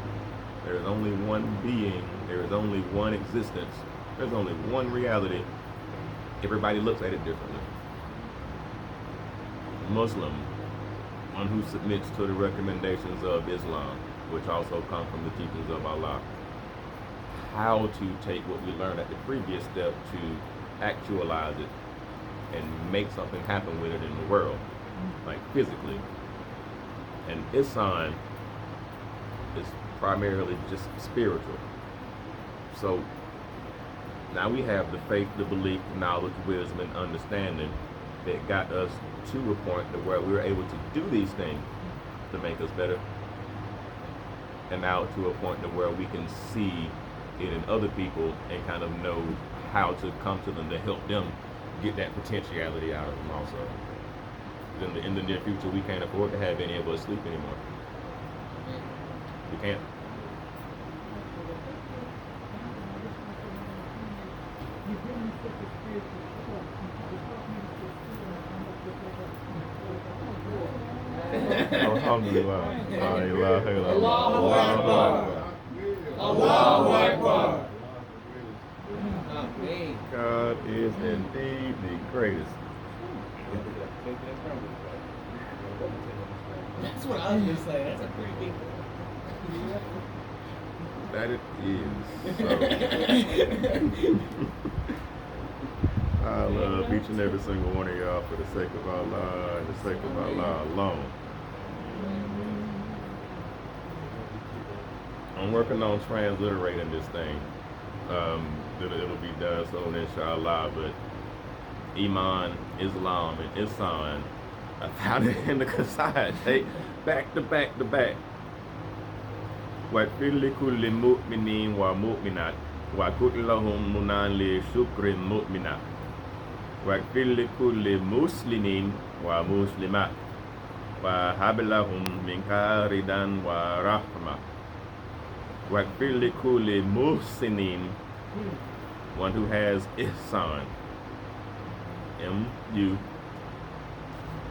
There is only one being. There is only one existence. There's only one reality. Everybody looks at it differently. Muslim, one who submits to the recommendations of Islam, which also come from the teachings of Allah. How to take what we learned at the previous step to actualize it and make something happen with it in the world, like physically. And Ihsan is primarily just spiritual. So now we have the faith, the belief, the knowledge, wisdom, and understanding that got us to a point to where we were able to do these things to make us better. And now to a point to where we can see it in other people and kind of know how to come to them to help them get that potentiality out of them also. In the near future, we can't afford to have any of us sleep anymore. We can't. Alhamdulillah. La ilaha illallah. Allahu Akbar. Allahu Akbar. God is indeed the greatest. That's what I was gonna say. That's a pretty big. That it is. I love each and every single one of y'all for the sake of Allah and the sake of Allah alone. I'm working on transliterating this thing. It'll be done soon, inshallah. But Iman, Islam, and Ihsan, I found it in the Qasa'id. They back to back to back. وَاغْفِرْ لِكُلِّ مُؤْمِنٍ وَمُؤْمِنَاتٍ وَكُنْ لَهُمْ مُنًى لِشُكْرٍ مُؤْمِنَاتٍ وَاغْفِرْ لِكُلِّ مُسْلِمٍ وَمُسْلِمَاتٍ وَهَبْ لَهُم مِنْكَ رِضًا وَرَحْمَةً وَاغْفِرْ لِكُلِّ مُحْسِنٍ, one who has Ihsan, M-U,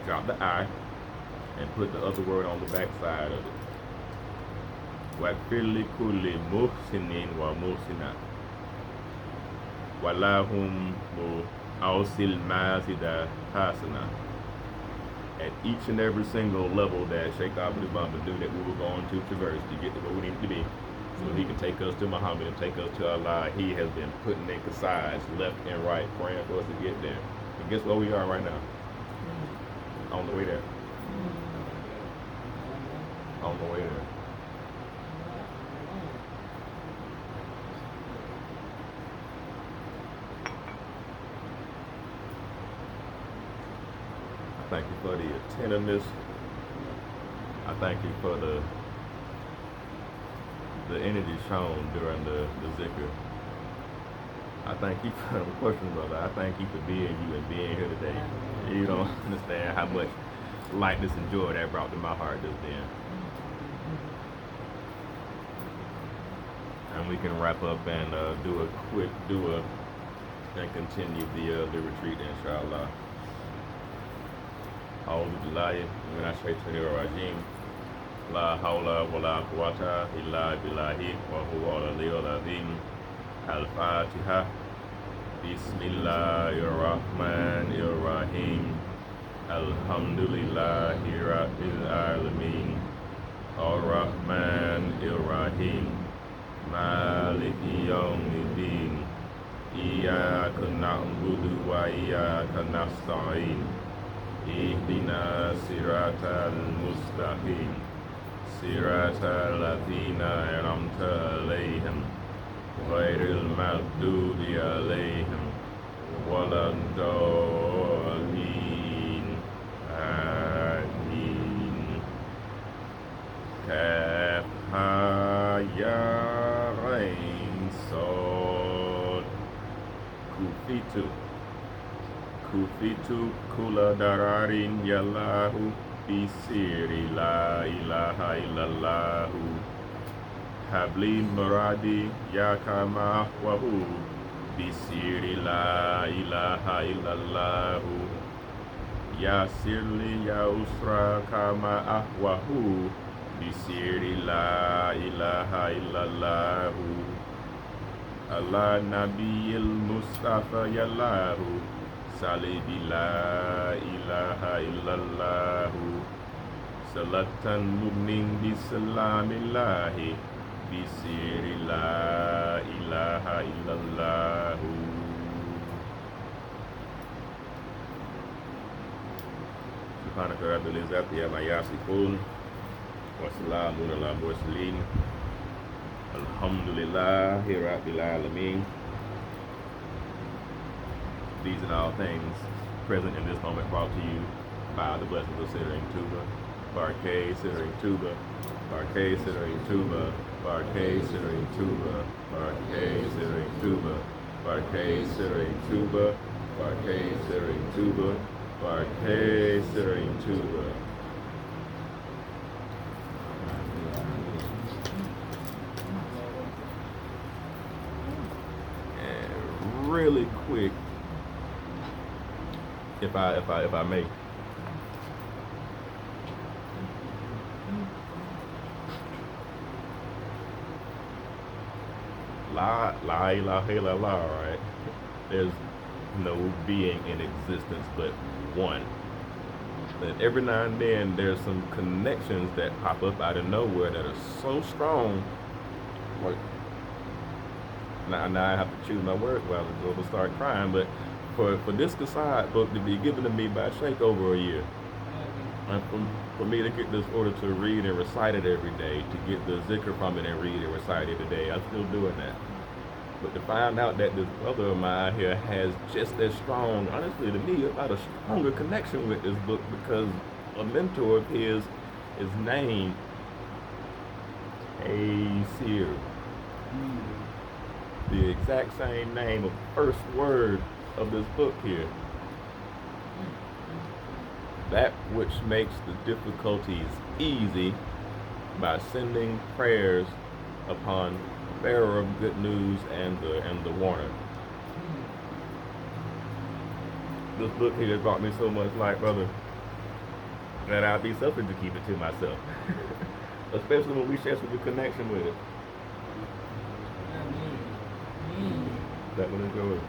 drop the I, and put the other word on the back side of it. وَاغْفِرْ لِكُلِّ مُحْسِنٍ وَمُحْسِنَاتٍ وَلَهُمْ أَوْصِلْ مَازِدَ حَسَنًا. At each and every single level that Cheikh Abdul Bamba knew that we were going to traverse to get to where we need to be, so he can take us to Muhammad and take us to Allah, he has been putting in Qasa'id left and right, praying for us to get there. And guess where we are right now? On the way there. On the way there. I thank you for the attentiveness. I thank you for the energy shown during the zikr. I thank you for the question, brother. I thank you for being you and being here today. You don't understand how much lightness and joy that brought to my heart just then. And we can wrap up and do a quick dua and continue the retreat, inshallah. أعوذ بالله من الشيطان الرجيم لا حول ولا قوة إلا بالله وهو العلي العظيم. الفاتحة. بسم الله الرحمن الرحيم. الحمد لله رب العالمين الرحمن الرحيم مالك يوم الدين إياك نعبد وإياك نستعين اهدنا صراط المستقيم صراط الذين أنعمت عليهم غير المغضوب عليهم ولا الضالين آمين. كافها يا عين صاد. Kufitu kula dararin yallahu bisiri la ilaha illallahu habli muradi yakama wahu bisiri la ilaha illallahu yasirli ya usra kama ahwahu bisiri la ilaha illallahu ala nabiyil mustafa yallahu Salibi la ilaha illallahu salatan mubning bisalamillahi bisiri la ilaha illallahu. Subhanaka rabbil izzati amma yasifun wa salamun ala mursalin alhamdulillahi rabbil alamin. These and all things present in this moment brought to you by the blessings of Sittering Tuba, Barkay, Sittering Tuba, Barkay, Sittering Tuba, Barkay, Sittering Tuba, Barkay, Sittering Tuba, Barkay, Sittering Tuba, Barkay, Sittering Tuba, Barkay, Sittering Tuba. And really quick, if I may, La ilaha illallah, right? There's no being in existence but one. And every now and then there's some connections that pop up out of nowhere that are so strong. Like now I have to choose my words while I will start crying. But for this Qasad book to be given to me by Cheikh over a year, and for me to get this order to read and recite it every day, to get the zikr from it and read and recite it today, I'm still doing that. But to find out that this brother of mine here has just as strong, honestly to me, about a stronger connection with this book, because a mentor of his is named Asir. The exact same name of the first word of this book here. That which makes the difficulties easy by sending prayers upon the bearer of good news and the warner. This book here has brought me so much light, brother, that I'd be selfish to keep it to myself. Especially when we share such a connection with it. That one is yours.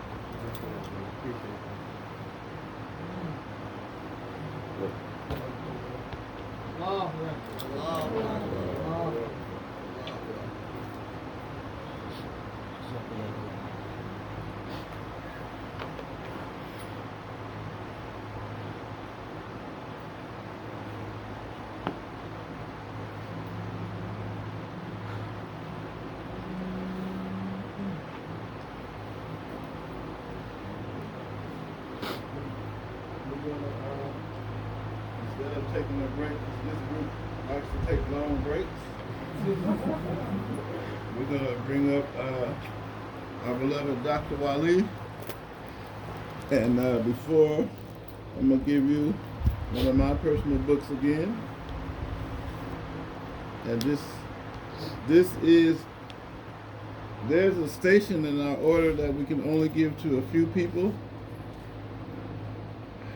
Instead of taking a break, this group likes to take long breaks. We're going to bring up our beloved Dr. Wali. And before, I'm going to give you one of my personal books again. And this is, there's a station in our order that we can only give to a few people.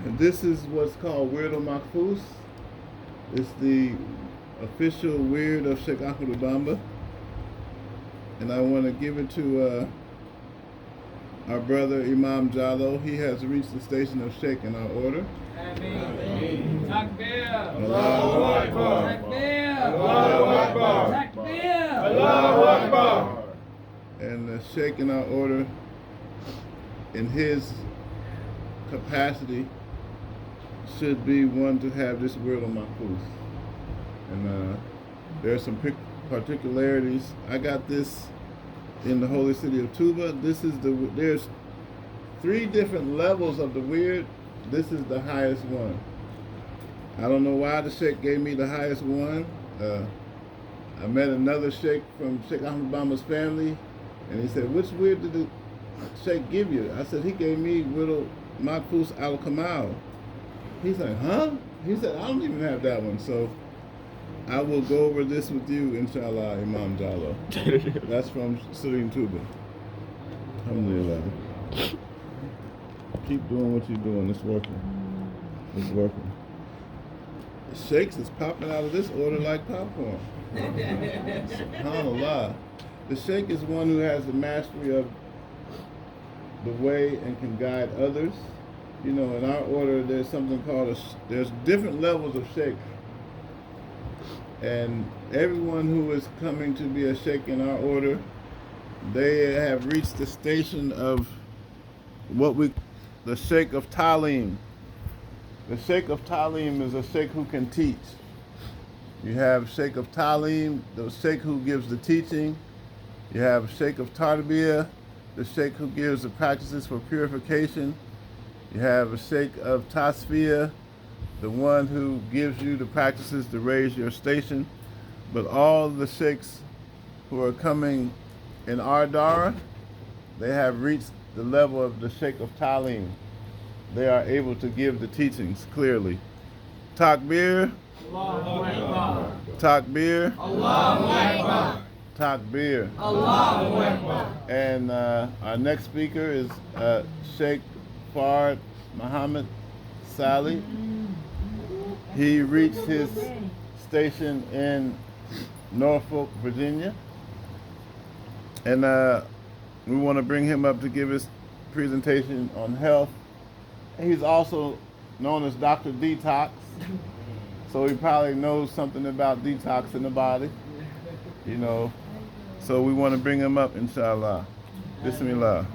And this is what's called Weird al-Mahfuz. It's the official weird of Sheikh Ahmed Bamba. And I want to give it to our brother Imam Jallo. He has reached the station of Sheikh in our order. Ameen. Takbir. Allahu Akbar. Takbir. Allahu Akbar. Takbir. Allahu Akbar. And the Sheikh in our order, in his capacity, should be one to have this word on my proof. And there are some particularities. I got this in the holy city of Tuba. There's 3 different levels of the weird. This is the highest one. I don't know why the Sheikh gave me the highest one. I met another Sheikh from Sheikh Ahmed Bamba's family, and he said, which weird did the Sheikh give you? I said, he gave me Widow Mahfuz al-Kamal. He's like, huh? He said, I don't even have that one. So I will go over this with you, inshallah, Imam Jallo. That's from Surin Tuba. Alhamdulillah. Keep doing what you're doing. It's working. It's working. The sheikhs is popping out of this order like popcorn. SubhanAllah. The sheikh is one who has the mastery of the way and can guide others. You know, in our order, there's something called there's different levels of sheikh. And everyone who is coming to be a sheikh in our order, they have reached the station of the sheikh of Talim. The sheikh of Talim is a sheikh who can teach. You have sheikh of Talim, the sheikh who gives the teaching. You have sheikh of Tarbiyah, the sheikh who gives the practices for purification. You have a sheikh of Tasfiyah, the one who gives you the practices to raise your station. But all the sheikhs who are coming in our dara, they have reached the level of the sheikh of Talim. They are able to give the teachings clearly. Takbir. Allahu Akbar. Takbir. Allahu Akbar. Takbir. Allahu Akbar. And our next speaker is Sheikh Fard Muhammad Salih. He reached his station in Norfolk, Virginia. And We want to bring him up to give his presentation on health. He's also known as Dr. Detox, so he probably knows something about detox in the body, you know. So we want to bring him up, inshallah. Bismillah.